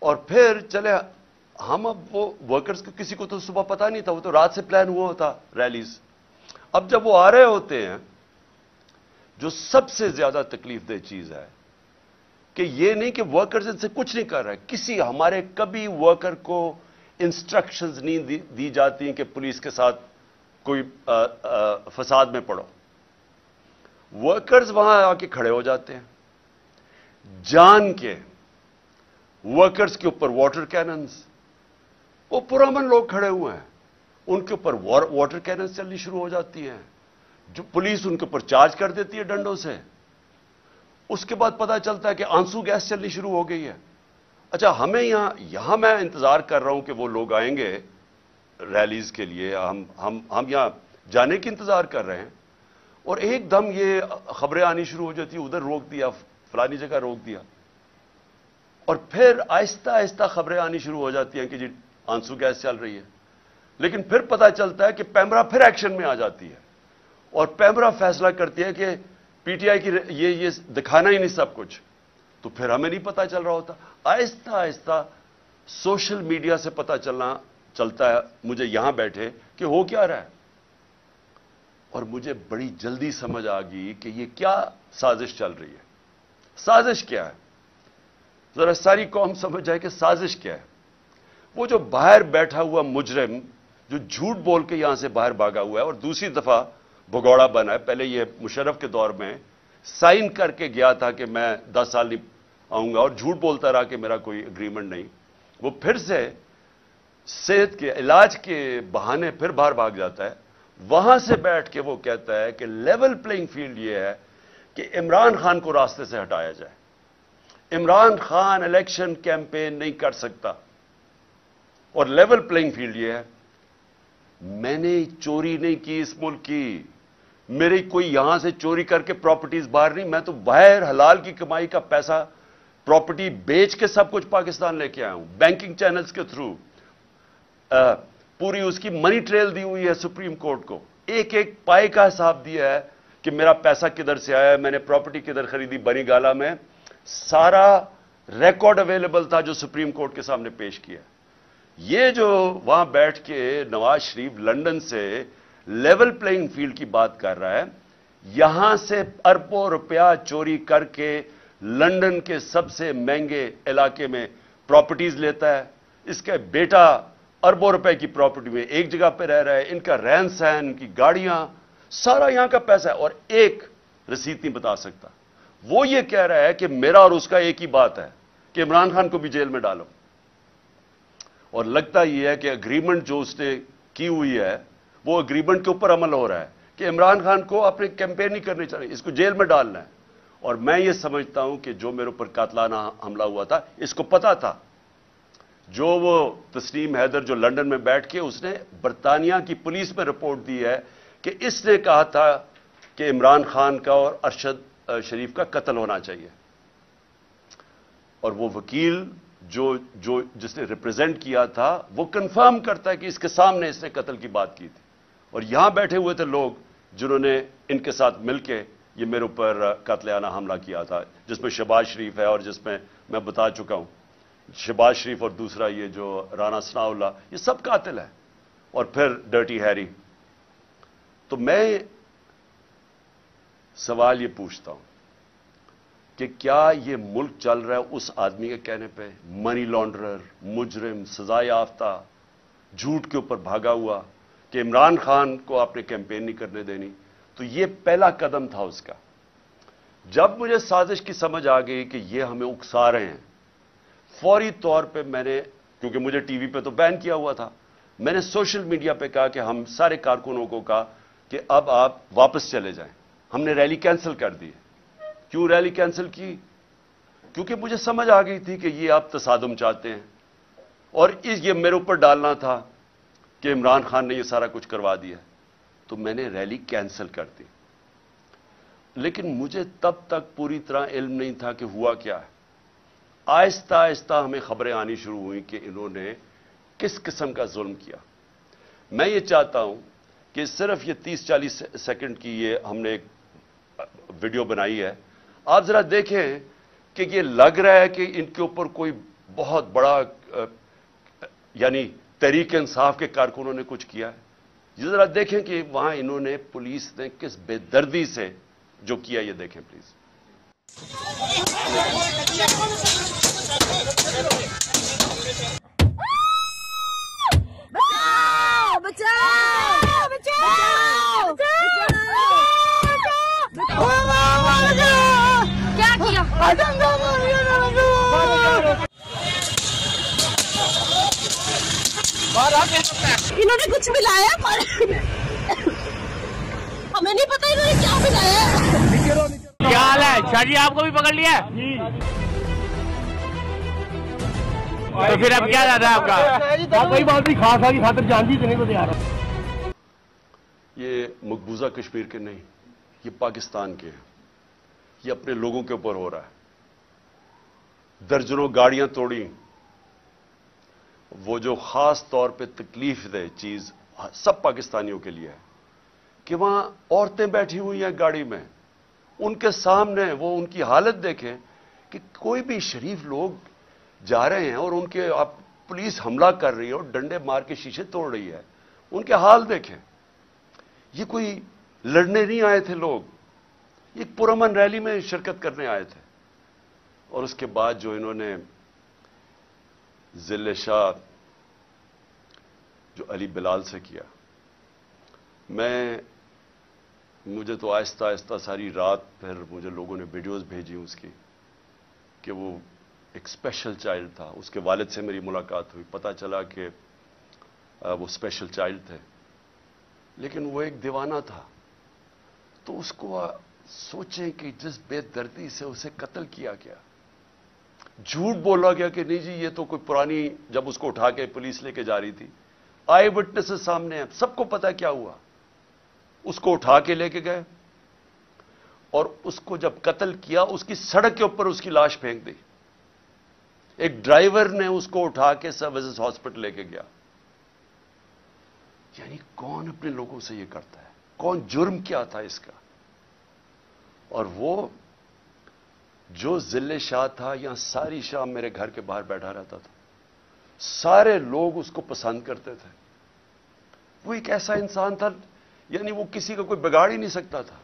اور پھر چلے ہم اب وہ ورکرز کو کسی کو تو صبح پتا نہیں تھا, وہ تو رات سے پلان ہوا ہوتا ریلیز. اب جب وہ آ رہے ہوتے ہیں, جو سب سے زیادہ تکلیف دہ چیز ہے کہ یہ نہیں کہ ورکرز ان سے کچھ نہیں کر رہے, کسی ہمارے کبھی ورکر کو انسٹرکشنز نہیں دی جاتی کہ پولیس کے ساتھ کوئی فساد میں پڑو. ورکرز وہاں آ کے کھڑے ہو جاتے ہیں, جان کے ورکرز کے اوپر واٹر کیننز, وہ پرامن لوگ کھڑے ہوئے ہیں, ان کے اوپر واٹر کیننز چلنی شروع ہو جاتی ہیں, جو پولیس ان کے اوپر چارج کر دیتی ہے ڈنڈوں سے. اس کے بعد پتا چلتا ہے کہ آنسو گیس چلنی شروع ہو گئی ہے. اچھا, ہمیں یہاں میں انتظار کر رہا ہوں کہ وہ لوگ آئیں گے ریلیز کے لیے, ہم یہاں جانے کی انتظار کر رہے ہیں, اور ایک دم یہ خبریں آنی شروع ہو جاتی ہیں, ادھر روک دیا, فلانی جگہ روک دیا, اور پھر آہستہ آہستہ خبریں آنی شروع ہو جاتی ہیں کہ جی آنسو گیس چل رہی ہے. لیکن پھر پتا چلتا ہے کہ پیمرا پھر ایکشن میں آ جاتی ہے, اور پیمرا فیصلہ کرتی ہے کہ پی ٹی آئی کی یہ دکھانا ہی نہیں سب کچھ. تو پھر ہمیں نہیں پتا چل رہا ہوتا. آہستہ آہستہ سوشل میڈیا سے پتا چلتا ہے مجھے یہاں بیٹھے کہ ہو کیا رہا ہے, اور مجھے بڑی جلدی سمجھ آ گئی کہ یہ کیا سازش چل رہی ہے. سازش کیا ہے, ذرا ساری قوم سمجھ جائے کہ سازش کیا ہے. وہ جو باہر بیٹھا ہوا مجرم جو جھوٹ بول کے یہاں سے باہر بھاگا ہوا ہے, اور دوسری دفعہ بھگوڑا بنا ہے, پہلے یہ مشرف کے دور میں سائن کر کے گیا تھا کہ میں 10 سال نہیں آؤں گا, اور جھوٹ بولتا رہا کہ میرا کوئی اگریمنٹ نہیں. وہ پھر سے صحت کے علاج کے بہانے پھر باہر بھاگ جاتا ہے. وہاں سے بیٹھ کے وہ کہتا ہے کہ لیول پلئنگ فیلڈ یہ ہے کہ عمران خان کو راستے سے ہٹایا جائے. عمران خان الیکشن کیمپین نہیں کر سکتا, اور لیول پلئنگ فیلڈ یہ ہے میں نے چوری نہیں کی اس ملک کی, میری کوئی یہاں سے چوری کر کے پراپرٹیز باہر نہیں, میں تو باہر حلال کی کمائی کا پیسہ پراپرٹی بیچ کے سب کچھ پاکستان لے کے آیا ہوں, بینکنگ چینلز کے تھرو. پوری اس کی منی ٹریل دی ہوئی ہے سپریم کورٹ کو, ایک ایک پائے کا حساب دیا ہے کہ میرا پیسہ کدھر سے آیا ہے, میں نے پراپرٹی کدھر خریدی. بنی گالا میں سارا ریکارڈ اویلیبل تھا جو سپریم کورٹ کے سامنے پیش کیا. یہ جو وہاں بیٹھ کے نواز شریف لندن سے لیول پلئنگ فیلڈ کی بات کر رہا ہے, یہاں سے اربوں روپیہ چوری کر کے لندن کے سب سے مہنگے علاقے میں پراپرٹیز لیتا ہے. اس کا بیٹا اربوں روپے کی پراپرٹی میں ایک جگہ پہ رہ رہا ہے, ان کا رہن سہن, ان کی گاڑیاں, سارا یہاں کا پیسہ ہے, اور ایک رسید نہیں بتا سکتا. وہ یہ کہہ رہا ہے کہ میرا اور اس کا ایک ہی بات ہے کہ عمران خان کو بھی جیل میں ڈالو. اور لگتا یہ ہے کہ اگریمنٹ جو اس نے کی ہوئی ہے وہ اگریمنٹ کے اوپر عمل ہو رہا ہے کہ عمران خان کو اپنے کیمپین نہیں کرنی چاہیے, اس کو جیل میں ڈالنا ہے. اور میں یہ سمجھتا ہوں کہ جو میرے اوپر قاتلانہ حملہ ہوا تھا اس کو پتا تھا. جو وہ تسنیم حیدر جو لندن میں بیٹھ کے اس نے برطانیہ کی پولیس میں رپورٹ دی ہے کہ اس نے کہا تھا کہ عمران خان کا اور ارشد شریف کا قتل ہونا چاہیے. اور وہ وکیل جس نے ریپرزینٹ کیا تھا وہ کنفرم کرتا ہے کہ اس کے سامنے اس نے قتل کی بات کی تھی. اور یہاں بیٹھے ہوئے تھے لوگ جنہوں نے ان کے ساتھ مل کے یہ میرے اوپر قاتلانہ حملہ کیا تھا, جس میں شہباز شریف ہے, اور جس میں میں بتا چکا ہوں شہباز شریف, اور دوسرا یہ جو رانا ثناء اللہ, یہ سب قاتل ہیں, اور پھر ڈرٹی ہیری. تو میں سوال یہ پوچھتا ہوں کہ کیا یہ ملک چل رہا ہے اس آدمی کے کہنے پہ, منی لانڈرر, مجرم, سزا یافتہ, جھوٹ کے اوپر بھاگا ہوا, کہ عمران خان کو آپ نے کیمپین نہیں کرنے دینی. تو یہ پہلا قدم تھا اس کا. جب مجھے سازش کی سمجھ آ گئی کہ یہ ہمیں اکسا رہے ہیں, فوری طور پہ میں نے, کیونکہ مجھے ٹی وی پہ تو بین کیا ہوا تھا, میں نے سوشل میڈیا پہ کہا کہ ہم سارے کارکنوں کو کہا کہ اب آپ واپس چلے جائیں. ہم نے ریلی کینسل کر دی. کیوں ریلی کینسل کی؟ کیونکہ مجھے سمجھ آ گئی تھی کہ یہ آپ تصادم چاہتے ہیں, اور یہ میرے اوپر ڈالنا تھا کہ عمران خان نے یہ سارا کچھ کروا دیا. تو میں نے ریلی کینسل کر دی. لیکن مجھے تب تک پوری طرح علم نہیں تھا کہ ہوا کیا ہے. آہستہ آہستہ ہمیں خبریں آنی شروع ہوئیں کہ انہوں نے کس قسم کا ظلم کیا. میں یہ چاہتا ہوں کہ صرف یہ 30-40 سیکنڈ کی یہ ہم نے ایک ویڈیو بنائی ہے, آپ ذرا دیکھیں کہ یہ لگ رہا ہے کہ ان کے اوپر کوئی بہت بڑا یعنی تحریک انصاف کے کارکنوں نے کچھ کیا ہے. یہ ذرا دیکھیں کہ وہاں انہوں نے پولیس نے کس بے دردی سے جو کیا، یہ دیکھیں پلیز. کیا کیا؟ انہوں نے کچھ ملایا، ہمیں نہیں پتا انہوں نے کیا ملایا. کیا حال ہے شاہ جی؟ آپ کو بھی پکڑ لیا تو پھر اب کیا جاتا ہے آپ کا؟ کوئی بات نہیں، خاص کی خاطر جان بھی دینے کو تیار ہے. یہ مقبوضہ کشمیر کے نہیں، یہ پاکستان کے ہیں. یہ اپنے لوگوں کے اوپر ہو رہا ہے. درجنوں گاڑیاں توڑی. وہ جو خاص طور پہ تکلیف دہ چیز سب پاکستانیوں کے لیے ہے کہ وہاں عورتیں بیٹھی ہوئی ہیں گاڑی میں، ان کے سامنے وہ ان کی حالت دیکھیں کہ کوئی بھی شریف لوگ جا رہے ہیں اور ان کے پولیس حملہ کر رہی ہے اور ڈنڈے مار کے شیشے توڑ رہی ہے. ان کے حال دیکھیں. یہ کوئی لڑنے نہیں آئے تھے لوگ، یہ پرامن ریلی میں شرکت کرنے آئے تھے. اور اس کے بعد جو انہوں نے ذل شاہ جو علی بلال سے کیا، مجھے تو آہستہ آہستہ ساری رات پھر مجھے لوگوں نے ویڈیوز بھیجی اس کی کہ وہ ایک اسپیشل چائلڈ تھا. اس کے والد سے میری ملاقات ہوئی، پتہ چلا کہ وہ اسپیشل چائلڈ تھے لیکن وہ ایک دیوانہ تھا. تو اس کو سوچیں کہ جس بے دردی سے اسے قتل کیا گیا، جھوٹ بولا گیا کہ نہیں جی یہ تو کوئی پرانی، جب اس کو اٹھا کے پولیس لے کے جا رہی تھی، آئی وٹنسز سامنے ہیں، سب کو پتا کیا ہوا. اس کو اٹھا کے لے کے گئے اور اس کو جب قتل کیا اس کی سڑک کے اوپر اس کی لاش پھینک دی. ایک ڈرائیور نے اس کو اٹھا کے سروسز ہاسپٹل لے کے گیا. یعنی کون اپنے لوگوں سے یہ کرتا ہے؟ کون؟ جرم کیا تھا اس کا؟ اور وہ جو ذل شاہ تھا، یہاں ساری شام میرے گھر کے باہر بیٹھا رہتا تھا، سارے لوگ اس کو پسند کرتے تھے. وہ ایک ایسا انسان تھا، یعنی وہ کسی کا کوئی بگاڑ ہی نہیں سکتا تھا.